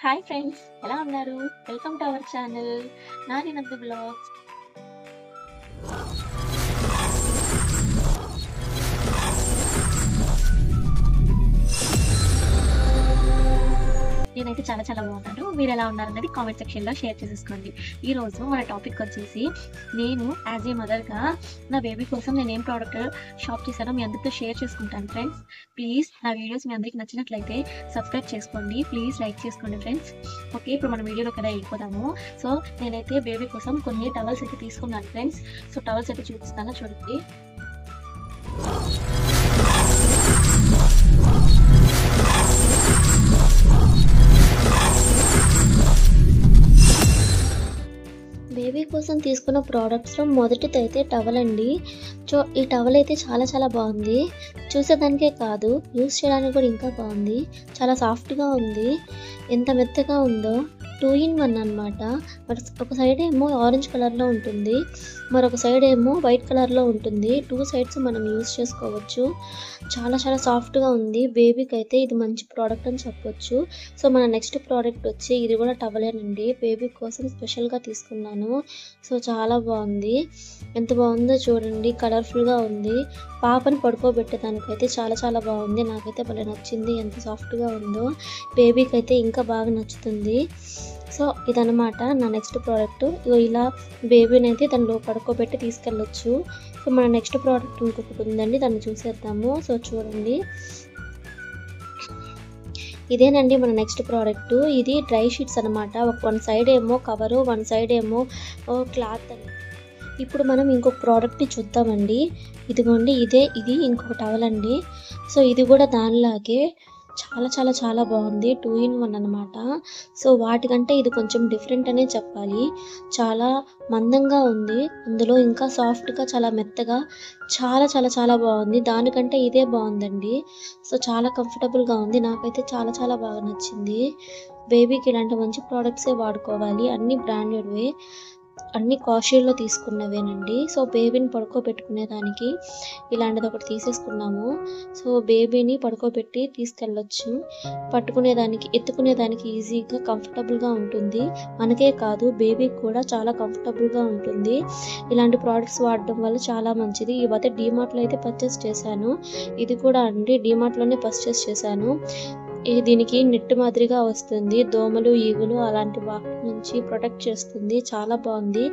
Hi friends, ఎలా ఉన్నారు? Welcome to our channel Nani నందు బ్లాగ్స్. నేనైతే చాలా చాలా బాగున్నాను. మీరు ఎలా ఉన్నారన్నది కామెంట్ సెక్షన్‌లో షేర్ చేసేసుకోండి. ఈరోజు మన టాపిక్ వచ్చేసి నేను యాజ్ ఏ మదర్‌గా నా బేబీ కోసం నేనేం ప్రోడక్ట్ షాప్ చేశానో మీ అందరితో షేర్ చేసుకుంటాను ఫ్రెండ్స్. ప్లీజ్ నా వీడియోస్ మీ అందరికి నచ్చినట్లయితే సబ్స్క్రైబ్ చేసుకోండి. ప్లీజ్ లైక్ చేసుకోండి ఫ్రెండ్స్. ఓకే, ఇప్పుడు మన వీడియోలోకి కదా వెళ్ళిపోదాము. సో నేనైతే బేబీ కోసం కొన్ని టవల్స్ అయితే తీసుకున్నాను ఫ్రెండ్స్. సో టవల్స్ అయితే చూపిస్తాను చూడండి. బేబీ కోసం తీసుకున్న ప్రోడక్ట్స్లో మొదటిదైతే టవల్ అండి. ఈ టవల్ అయితే చాలా చాలా బాగుంది. చూసేదానికే కాదు, యూస్ చేయడానికి కూడా ఇంకా బాగుంది. చాలా సాఫ్ట్గా ఉంది. ఎంత మెత్తగా ఉందో. 2-in-1 అనమాట. ఒక సైడ్ ఏమో ఆరెంజ్ కలర్లో ఉంటుంది, మరొక సైడ్ ఏమో వైట్ కలర్లో ఉంటుంది. 2 సైడ్స్ మనం యూస్ చేసుకోవచ్చు. చాలా చాలా సాఫ్ట్గా ఉంది. బేబీకి అయితే ఇది మంచి ప్రోడక్ట్ అని చెప్పొచ్చు. సో మన నెక్స్ట్ ప్రోడక్ట్ వచ్చి ఇది కూడా టవలేనండి. బేబీ కోసం స్పెషల్గా తీసుకున్నాను. సో చాలా బాగుంది. ఎంత బాగుందో చూడండి. కలర్ఫుల్గా ఉంది. పాపని పడుకోబెట్టేదానికైతే చాలా చాలా బాగుంది. నాకైతే భలే నచ్చింది. ఎంత సాఫ్ట్గా ఉందో. బేబీకి అయితే ఇంకా బాగా నచ్చుతుంది. సో ఇదనమాట నా నెక్స్ట్ ప్రోడక్ట్. ఇలా బేబీని అయితే దానిలో పడుకోబెట్టి తీసుకెళ్ళొచ్చు. సో మన నెక్స్ట్ ప్రోడక్ట్ ఇంకొకటి ఉందండి, దాన్ని చూసేద్దాము. సో చూడండి, ఇదేనండి మన నెక్స్ట్ ప్రోడక్ట్. ఇది డ్రై షీట్స్ అనమాట. వన్ సైడ్ ఏమో కవరు, వన్ సైడ్ ఏమో క్లాత్ అని. ఇప్పుడు మనం ఇంకొక ప్రోడక్ట్ని చూద్దామండి. ఇదిగోండి, ఇది ఇంకొక టవల్ అండి. సో ఇది కూడా దానిలాగే చాలా చాలా చాలా బాగుంది. 2-in-1 అనమాట. సో వాటికంటే ఇది కొంచెం డిఫరెంట్ అనే చెప్పాలి. చాలా మందంగా ఉంది. అందులో ఇంకా సాఫ్ట్గా, చాలా మెత్తగా, చాలా చాలా చాలా బాగుంది. దానికంటే ఇదే బాగుందండి. సో చాలా కంఫర్టబుల్గా ఉంది. నాకైతే చాలా చాలా బాగా నచ్చింది. బేబీకి ఇలాంటి మంచి ప్రోడక్ట్సే వాడుకోవాలి. అన్నీ బ్రాండెడ్వే, అన్ని కాస్ట్యూలో తీసుకున్నవేనండి. సో బేబీని పడుకోబెట్టుకునేదానికి ఇలాంటిది ఒకటి తీసేసుకున్నాము. సో బేబీని పడుకోబెట్టి తీసుకెళ్ళొచ్చు. పట్టుకునేదానికి, ఎత్తుకునేదానికి ఈజీగా, కంఫర్టబుల్గా ఉంటుంది. మనకే కాదు, బేబీకి కూడా చాలా కంఫర్టబుల్గా ఉంటుంది. ఇలాంటి ప్రోడక్ట్స్ వాడడం వల్ల చాలా మంచిది. ఇవైతే డీమార్ట్లో అయితే పర్చేస్ చేశాను. ఇది కూడా అండి డీమార్ట్లోనే పర్చేస్ చేశాను. దీనికి నెట్ మాదిరిగా వస్తుంది. దోమలు, ఈగలు అలాంటి వాటి నుంచి ప్రొటెక్ట్ చేస్తుంది. చాలా బాగుంది.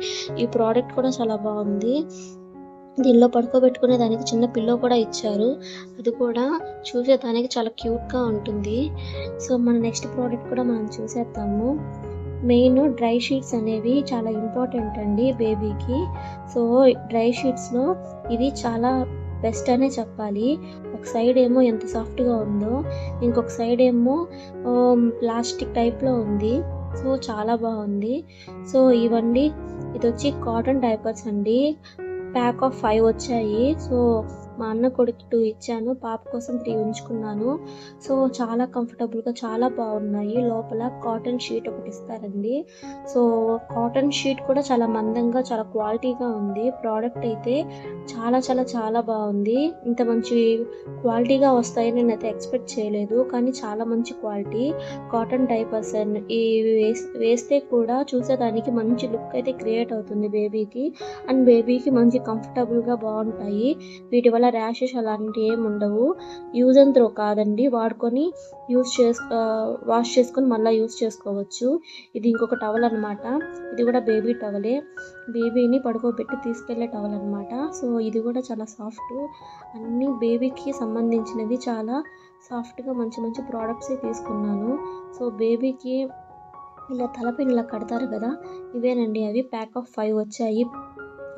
ఈ ప్రోడక్ట్ కూడా చాలా బాగుంది. దీనిలో పడుకోబెట్టుకునే దానికి చిన్న పిల్లో కూడా ఇచ్చారు. అది కూడా చూసేదానికి చాలా క్యూట్గా ఉంటుంది. సో మన నెక్స్ట్ ప్రోడక్ట్ కూడా మనం చూసేద్దాము. మెయిన్ డ్రై షీట్స్ అనేవి చాలా ఇంపార్టెంట్ అండి బేబీకి. సో డ్రై షీట్స్లో ఇది చాలా బెస్ట్ అనే చెప్పాలి. ఒక సైడ్ ఏమో ఎంత సాఫ్ట్గా ఉందో, ఇంకొక సైడ్ ఏమో ప్లాస్టిక్ టైప్లో ఉంది. సో చాలా బాగుంది. సో ఇవన్నీ, ఇది వచ్చి కాటన్ డైపర్స్ అండి. ప్యాక్ ఆఫ్ 5 వచ్చాయి. సో మా అన్న కొడుకు 2 ఇచ్చాను, పాప కోసం 3 ఉంచుకున్నాను. సో చాలా కంఫర్టబుల్గా, చాలా బాగున్నాయి. లోపల కాటన్ షీట్ ఒకటి ఇస్తారండి. సో కాటన్ షీట్ కూడా చాలా మందంగా, చాలా క్వాలిటీగా ఉంది. ప్రోడక్ట్ అయితే చాలా చాలా చాలా బాగుంది. ఇంత మంచి క్వాలిటీగా వస్తాయని నేనైతే ఎక్స్పెక్ట్ చేయలేదు, కానీ చాలా మంచి క్వాలిటీ. కాటన్ డైపర్స్ ఇవి వేస్తే కూడా చూసేదానికి మంచి లుక్ అయితే క్రియేట్ అవుతుంది బేబీకి. అండ్ బేబీకి మంచి కంఫర్టబుల్గా బాగుంటాయి. వీటి వల్ల ర్యాషెస్ అలాంటివి ఏమి ఉండవు. యూజ్ అండ్ త్రో కాదండి, వాడుకొని వాష్ చేసుకొని మళ్ళీ యూజ్ చేసుకోవచ్చు. ఇది ఇంకొక టవల్ అనమాట. ఇది కూడా బేబీ టవలే. బేబీని పడుకోబెట్టి తీసుకెళ్లే టవల్ అనమాట. సో ఇది కూడా చాలా సాఫ్ట్. అన్ని బేబీకి సంబంధించినవి చాలా సాఫ్ట్గా మంచి మంచి ప్రోడక్ట్సే తీసుకున్నాను. సో బేబీకి ఇలా తలపైన ఇలా కడతారు కదా, ఇవేనండి అవి. ప్యాక్ ఆఫ్ 5 వచ్చాయి.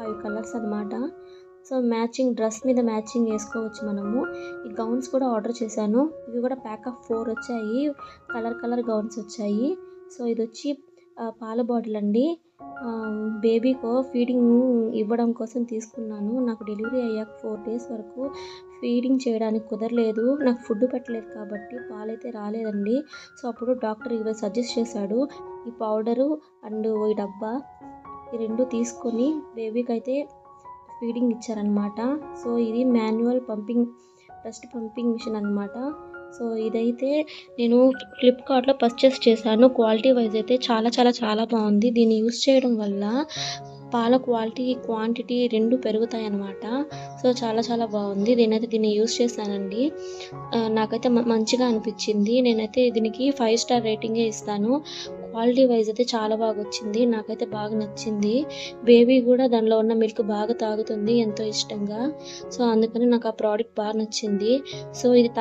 5 కలర్స్ అనమాట. సో మ్యాచింగ్ డ్రెస్ మీద మ్యాచింగ్ వేసుకోవచ్చు మనము. ఈ గౌన్స్ కూడా ఆర్డర్ చేశాను. ఇవి కూడా ప్యాక్ ఆఫ్ 4 వచ్చాయి. కలర్ గౌన్స్ వచ్చాయి. సో ఇది వచ్చి పాల బాటిల్ అండి. బేబీకో ఫీడింగ్ ఇవ్వడం కోసం తీసుకున్నాను. నాకు డెలివరీ అయ్యాక 4 days వరకు ఫీడింగ్ చేయడానికి కుదరలేదు. నాకు ఫుడ్ పెట్టలేదు కాబట్టి పాలైతే రాలేదండి. సో అప్పుడు డాక్టర్ ఇవి సజెస్ట్ చేశాడు. ఈ పౌడరు అండ్ ఈ డబ్బా, ఈ 2 తీసుకొని బేబీకి అయితే ఫీడింగ్ ఇచ్చారనమాట. సో ఇది manual pumping, breast pumping machine అనమాట. సో ఇదైతే నేను ఫ్లిప్‌కార్ట్‌లో పర్చేస్ చేశాను. క్వాలిటీ వైస్ అయితే చాలా చాలా చాలా బావుంది. దీన్ని యూజ్ చేయడం వల్ల పాల క్వాలిటీ, క్వాంటిటీ 2 పెరుగుతాయన్నమాట. సో చాలా చాలా బావుంది. నేనైతే దీన్ని యూజ్ చేశానండి. నాకైతే మంచిగా అనిపిచ్చింది. నేనైతే దీనికి 5 స్టార్ రేటింగే ఇస్తాను. క్వాలిటీ వైస్ అయితే చాలా బాగొచ్చింది. నాకైతే బాగా నచ్చింది. బేబీ గూడా దానిలో ఉన్న మిల్క్ బాగా తాగుతుంది ఎంతో ఇష్టంగా. సో అందుకని నాకు ఆ ప్రోడక్ట్ బాగా నచ్చింది. సో ఇది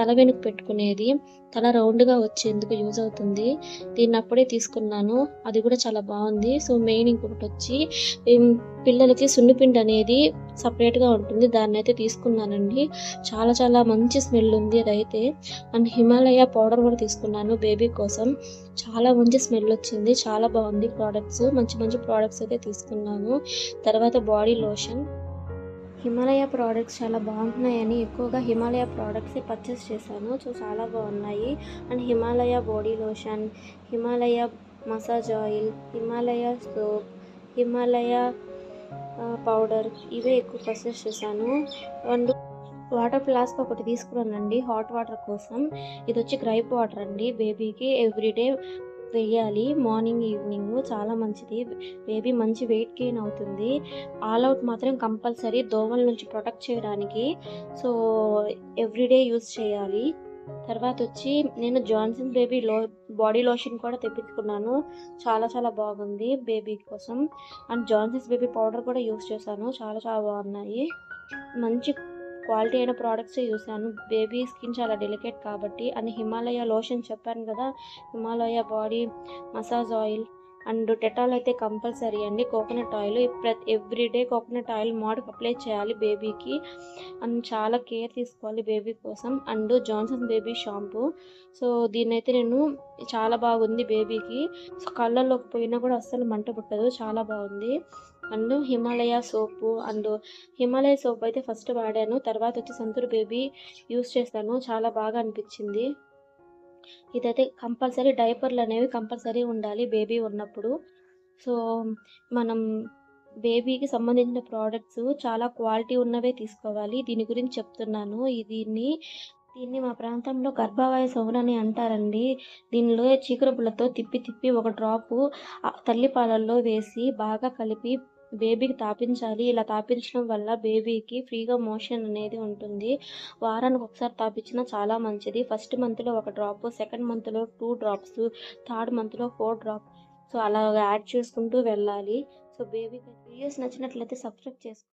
తల వెనుక పెట్టుకునేది. తల రౌండ్‌గా వచ్చేందుకు యూజ్ అవుతుంది. దీన్ని అప్పుడే తీసుకున్నాను. అది కూడా చాలా బావుంది. సో మెయిన్ ఇంకొకటొచ్చి పిల్లలకి సున్నిపిండి అనేది సెపరేట్‌గా ఉంటుంది. దాన్నైతే తీసుకున్నానండి. చాలా చాలా మంచి స్మెల్ ఉంది అదైతే. అండ్ హిమాలయ పౌడర్ కూడా తీసుకున్నాను బేబీ కోసం. చాలా మంచి స్మెల్ వచ్చింది. చాలా బావుంది ప్రొడక్ట్స్. మంచి మంచి ప్రొడక్ట్స్ అయితే తీసుకున్నాను. తర్వాత బాడీ లోషన్. హిమాలయ ప్రొడక్ట్స్ చాలా బాగుంటున్నాయని ఎక్కువగా హిమాలయ ప్రొడక్ట్సే పర్చేస్ చేశాను. సో చాలా బాగున్నాయి. And Himalaya body lotion, Himalaya massage oil, Himalaya soap, Himalaya powder ఇవే ఎక్కువ పర్చేస్ చేశాను. అండ్ వాటర్ ఫ్లాస్క్ ఒకటి తీసుకున్నానండి హాట్ వాటర్ కోసం. ఇదొచ్చి గ్రైప్ వాటర్ అండి. బేబీకి ఎవ్రీడే వెయ్యాలి. మార్నింగ్, ఈవినింగ్ చాలా మంచిది. బేబీ మంచి వెయిట్ గెయిన్ అవుతుంది. ఆల్ ఔట్ మాత్రం కంపల్సరీ దోమల నుంచి ప్రొటెక్ట్ చేయడానికి. సో ఎవ్రీడే యూజ్ చేయాలి. తర్వాతొచ్చి నేను జాన్సన్స్ బేబీ బాడీ లోషన్ కూడా తెప్పించుకున్నాను. చాలా చాలా బాగుంది బేబీ కోసం. అండ్ జాన్సన్స్ బేబీ పౌడర్ కూడా యూజ్ చేశాను. చాలా చాలా బాగున్నాయి. మంచి క్వాలిటీ అయిన ప్రోడక్ట్సే చూసాను. బేబీ స్కిన్ చాలా డెలికేట్ కాబట్టి. అండ్ హిమాలయ లోషన్ చెప్పాను కదా, Himalaya body massage oil and Dettol అయితే కంపల్సరీ అండి. Coconut oil every day coconut oil morning apply చేయాలి బేబీకి. అండ్ చాలా కేర్ తీసుకోవాలి బేబీ కోసం. And Johnson's baby shampoo. So దీన్నైతే నేను చాలా బాగుంది బేబీకి. సో కళ్ళల్లోకి పోయినా కూడా అస్సలు మంట పుట్టదు. చాలా బాగుంది. And Himalaya soap Himalaya soap అయితే ఫస్ట్ వాడాను. తర్వాత వచ్చి సంతూర్ బేబీ యూస్ చేశాను. చాలా బాగా అనిపించింది. ఇదైతే కంపల్సరీ డైపర్లు అనేవి కంపల్సరీ ఉండాలి బేబీ ఉన్నప్పుడు. సో మనం బేబీకి సంబంధించిన ప్రోడక్ట్స్ చాలా క్వాలిటీ ఉన్నవే తీసుకోవాలి. దీని గురించి చెప్తున్నాను. దీన్ని మా ప్రాంతంలో గర్భావయ సోన అని అంటారండి. దీనిలో చీకురు పుల్లతో తిప్పి తిప్పి ఒక డ్రాపు తల్లి పాలల్లో వేసి బాగా కలిపి బేబీకి తాపించాలి. ఇలా తాపించడం వల్ల బేబీకి ఫ్రీగా మోషన్ అనేది ఉంటుంది. వారానికి ఒకసారి తాపించినా చాలా మంచిది. ఫస్ట్ మంత్లో 1 డ్రాపు, సెకండ్ మంత్లో 2 డ్రాప్స్, థర్డ్ మంత్లో 4 డ్రాప్స్. సో అలా యాడ్ చేసుకుంటూ వెళ్ళాలి. సో బేబీకి వీడియోస్ నచ్చినట్లయితే సబ్స్క్రైబ్ చేసుకోండి.